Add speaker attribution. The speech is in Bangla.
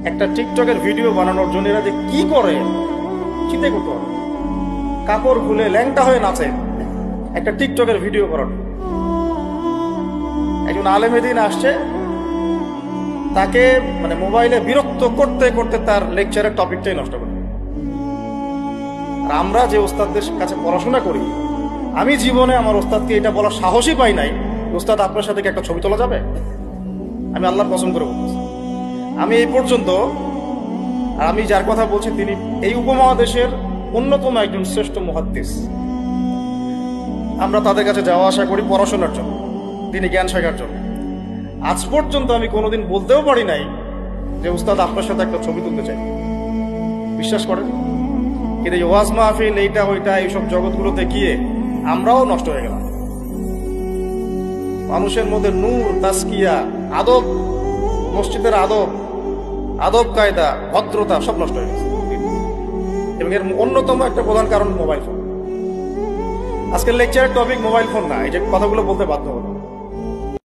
Speaker 1: একটা টিকটকের ভিডিও বানানোর জন্য এরা যে কি করে চিন্তা করতে হবে। কাপড় খুলে ল্যাংটা হয়ে নাচে একটা টিকটকের ভিডিও করার। একজন আলেমেদিন আসছে, তাকে মানে মোবাইলে বিরক্ত করতে করতে তার লেকচারের টপিকটাই নষ্ট করে। আর আমরা যে ওস্তাদদের কাছে পড়াশোনা করি, আমি জীবনে আমার ওস্তাদকে এটা বলার সাহসই পাই নাই, ওস্তাদ আপনার সাথে কি একটা ছবি তোলা যাবে? আমি আল্লাহর কসম করে বলতেছি, আমি এই পর্যন্ত, আর আমি যার কথা বলছি তিনি এই উপমহাদেশের অন্যতম একজন শ্রেষ্ঠ মুহাদ্দিস। আমরা তাদের কাছে যাওয়া আসা করি পড়াশোনার জন্য, তিনি জ্ঞান শেখার জন্য। আজ পর্যন্ত আমি কোনোদিন বলতেও পারি নাই যে উস্তাদ আপনার সাথে একটা ছবি তুলতে চাই, বিশ্বাস করেন। কিন্তু এই ওয়াজ মাহফিল এইটা ওইটা এইসব জগৎগুলোতে গিয়ে আমরাও নষ্ট হয়ে গেলাম। মানুষের মধ্যে নূর, তাসকিয়া, আদব, মসজিদের আদব, আদব কায়দা, ভদ্রতা সব নষ্ট হয়ে গেছে। এবং এর অন্যতম একটা প্রধান কারণ মোবাইল ফোন। আজকের লেকচারের টপিক মোবাইল ফোন না, এই যে কথাগুলো বলতে বাধ্য হলো।